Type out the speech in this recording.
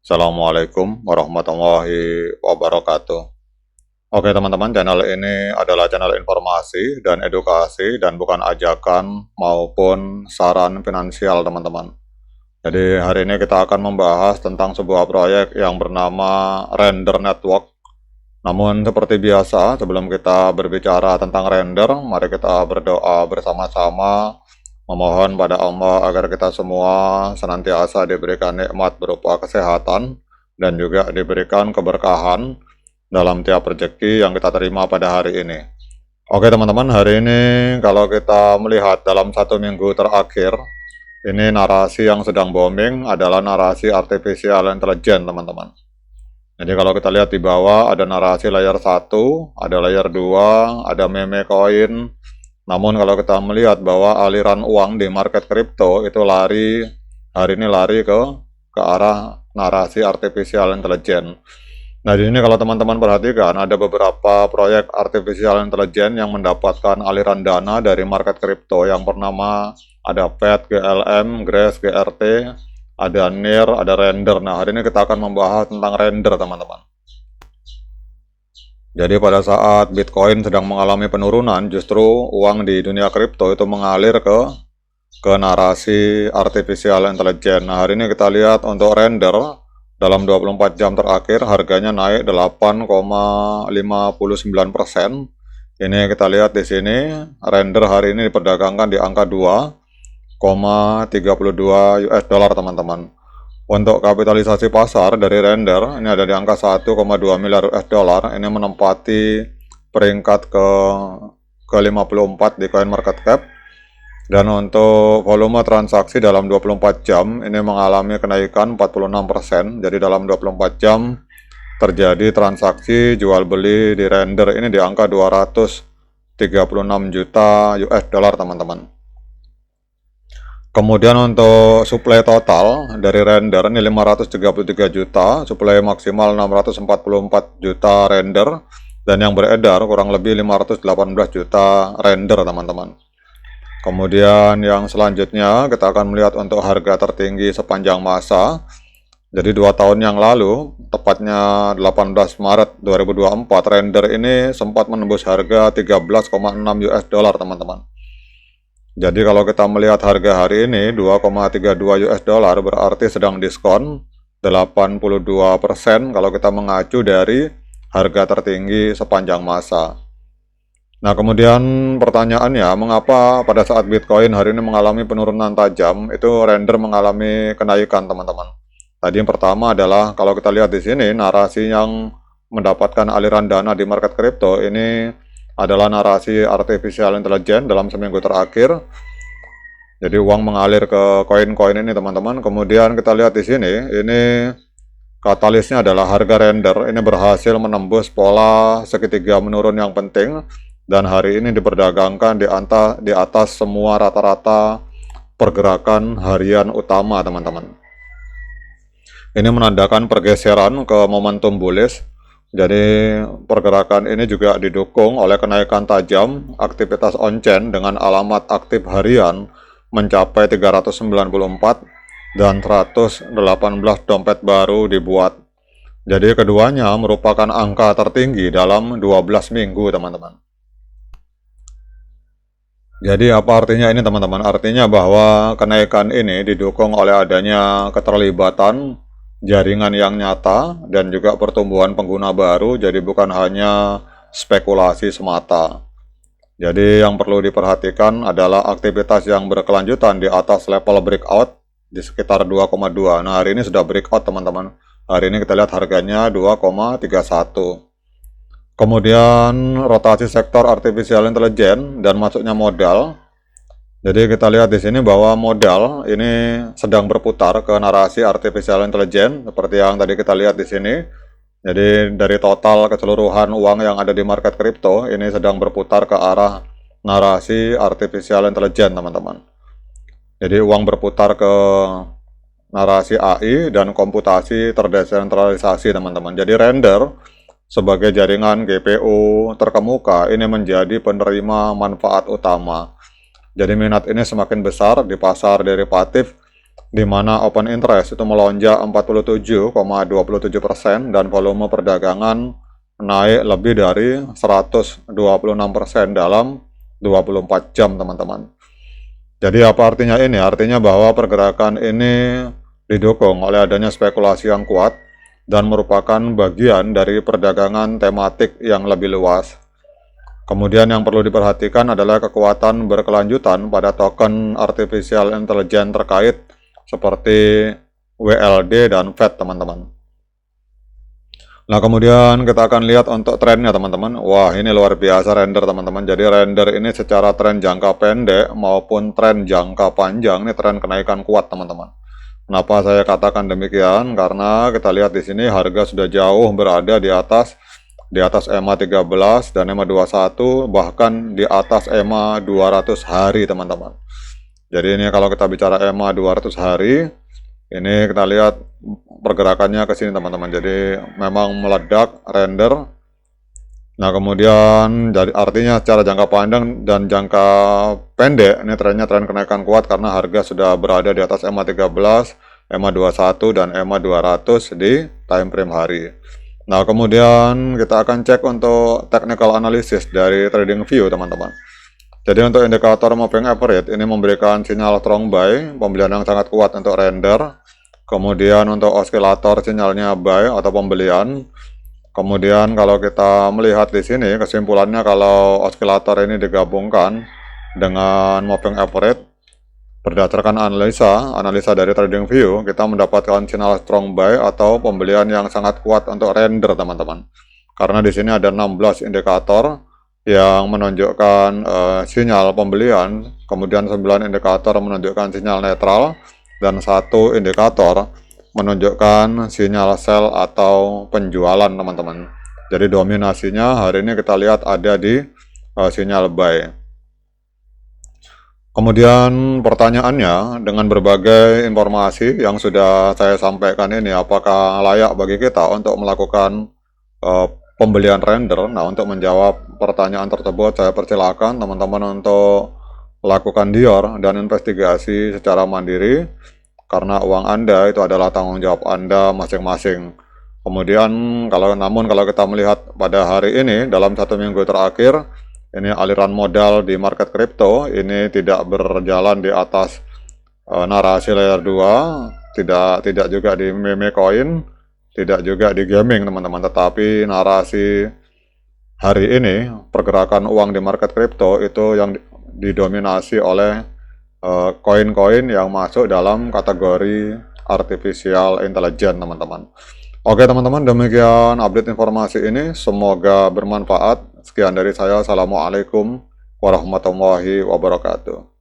Assalamualaikum warahmatullahi wabarakatuh. Oke teman-teman, channel ini adalah channel informasi dan edukasi dan bukan ajakan maupun saran finansial teman-teman. Jadi hari ini kita akan membahas tentang sebuah proyek yang bernama Render Network. Namun seperti biasa, sebelum kita berbicara tentang render, mari kita berdoa bersama-sama memohon pada Allah agar kita semua senantiasa diberikan nikmat berupa kesehatan dan juga diberikan keberkahan dalam tiap rezeki yang kita terima pada hari ini. Oke teman-teman, hari ini kalau kita melihat dalam 1 minggu terakhir, ini narasi yang sedang booming adalah narasi artificial intelligence teman-teman. Jadi kalau kita lihat di bawah ada narasi layer 1, ada layer 2, ada meme coin. Namun kalau kita melihat bahwa aliran uang di market kripto itu hari ini lari ke arah narasi artificial intelligence. Nah di sini kalau teman-teman perhatikan ada beberapa proyek artificial intelligence yang mendapatkan aliran dana dari market kripto yang bernama ada PET, GLM, Grace, GRT, ada NIR, ada Render. Nah hari ini kita akan membahas tentang Render teman-teman. Jadi pada saat Bitcoin sedang mengalami penurunan, justru uang di dunia kripto itu mengalir ke narasi artificial intelligence. Nah hari ini kita lihat untuk Render dalam 24 jam terakhir harganya naik 8,59%. Ini kita lihat di sini Render hari ini diperdagangkan di angka 2,32 US dollar teman-teman. Untuk kapitalisasi pasar dari Render ini ada di angka 1,2 miliar US dollar. Ini menempati peringkat ke 54 di CoinMarketCap. Dan untuk volume transaksi dalam 24 jam ini mengalami kenaikan 46%. Jadi dalam 24 jam terjadi transaksi jual beli di Render ini di angka 236 juta US dollar teman-teman. Kemudian untuk supply total dari Render ini 533 juta, supply maksimal 644 juta Render, dan yang beredar kurang lebih 518 juta Render teman-teman. Kemudian yang selanjutnya kita akan melihat untuk harga tertinggi sepanjang masa. Jadi 2 tahun yang lalu, tepatnya 18 Maret 2024, Render ini sempat menembus harga 13,6 US dollar teman-teman. Jadi kalau kita melihat harga hari ini 2,32 US dollar berarti sedang diskon 82% kalau kita mengacu dari harga tertinggi sepanjang masa. Nah kemudian pertanyaannya, mengapa pada saat Bitcoin hari ini mengalami penurunan tajam, itu Render mengalami kenaikan teman-teman. Tadi yang pertama adalah kalau kita lihat di sini narasi yang mendapatkan aliran dana di market kripto ini adalah narasi artificial intelligence dalam seminggu terakhir. Jadi uang mengalir ke koin-koin ini teman-teman. Kemudian kita lihat di sini, ini katalisnya adalah harga Render ini berhasil menembus pola segitiga menurun yang penting dan hari ini diperdagangkan di atas semua rata-rata pergerakan harian utama teman-teman. Ini menandakan pergeseran ke momentum bullish. Jadi pergerakan ini juga didukung oleh kenaikan tajam aktivitas on-chain dengan alamat aktif harian mencapai 394 dan 118 dompet baru dibuat. Jadi keduanya merupakan angka tertinggi dalam 12 minggu teman-teman. Jadi apa artinya ini teman-teman? Artinya bahwa kenaikan ini didukung oleh adanya keterlibatan jaringan yang nyata dan juga pertumbuhan pengguna baru, jadi bukan hanya spekulasi semata. Jadi yang perlu diperhatikan adalah aktivitas yang berkelanjutan di atas level breakout di sekitar 2,2. Nah hari ini sudah breakout teman-teman. Hari ini kita lihat harganya 2,31. Kemudian rotasi sektor artificial intelligence dan masuknya modal. Jadi kita lihat di sini bahwa modal ini sedang berputar ke narasi artificial intelligence seperti yang tadi kita lihat di sini. Jadi dari total keseluruhan uang yang ada di market kripto ini sedang berputar ke arah narasi artificial intelligence teman-teman. Jadi uang berputar ke narasi AI dan komputasi terdesentralisasi teman-teman. Jadi Render sebagai jaringan GPU terkemuka ini menjadi penerima manfaat utama. Jadi minat ini semakin besar di pasar derivatif di mana open interest itu melonjak 47,27% dan volume perdagangan naik lebih dari 126% dalam 24 jam, teman-teman. Jadi apa artinya ini? Artinya bahwa pergerakan ini didukung oleh adanya spekulasi yang kuat dan merupakan bagian dari perdagangan tematik yang lebih luas. Kemudian yang perlu diperhatikan adalah kekuatan berkelanjutan pada token artificial intelligence terkait seperti WLD dan FED, teman-teman. Nah, kemudian kita akan lihat untuk trennya, teman-teman. Wah, ini luar biasa render, teman-teman. Jadi render ini secara tren jangka pendek maupun tren jangka panjang ini tren kenaikan kuat, teman-teman. Kenapa saya katakan demikian? Karena kita lihat di sini harga sudah jauh berada di atas EMA 13 dan EMA 21, bahkan di atas EMA 200 hari, teman-teman. Jadi ini kalau kita bicara EMA 200 hari, ini kita lihat pergerakannya ke sini, teman-teman. Jadi memang meledak render. Nah, kemudian jadi artinya secara jangka panjang dan jangka pendek ini trennya tren kenaikan kuat karena harga sudah berada di atas EMA 13, EMA 21 dan EMA 200 di time frame hari. Nah, kemudian kita akan cek untuk technical analysis dari TradingView, teman-teman. Jadi untuk indikator moving average ini memberikan sinyal strong buy, pembelian yang sangat kuat untuk render. Kemudian untuk osilator sinyalnya buy atau pembelian. Kemudian kalau kita melihat di sini kesimpulannya kalau osilator ini digabungkan dengan moving average berdasarkan analisa dari TradingView, kita mendapatkan sinyal strong buy atau pembelian yang sangat kuat untuk render, teman-teman. Karena di sini ada 16 indikator yang menunjukkan sinyal pembelian, kemudian 9 indikator menunjukkan sinyal netral, dan 1 indikator menunjukkan sinyal sell atau penjualan, teman-teman. Jadi dominasinya hari ini kita lihat ada di sinyal buy. Kemudian pertanyaannya, dengan berbagai informasi yang sudah saya sampaikan ini, apakah layak bagi kita untuk melakukan pembelian render? Nah, untuk menjawab pertanyaan tersebut, saya persilakan teman-teman untuk lakukan dior dan investigasi secara mandiri, karena uang Anda itu adalah tanggung jawab Anda masing-masing. Kemudian kalau kita melihat pada hari ini, dalam 1 minggu terakhir, ini aliran modal di market kripto ini tidak berjalan di atas narasi layer 2, tidak juga di meme coin, tidak juga di gaming, teman-teman, tetapi narasi hari ini pergerakan uang di market kripto itu yang didominasi oleh koin-koin yang masuk dalam kategori artificial intelligence, teman-teman. Oke, teman-teman, demikian update informasi ini, semoga bermanfaat. Sekian dari saya, assalamualaikum warahmatullahi wabarakatuh.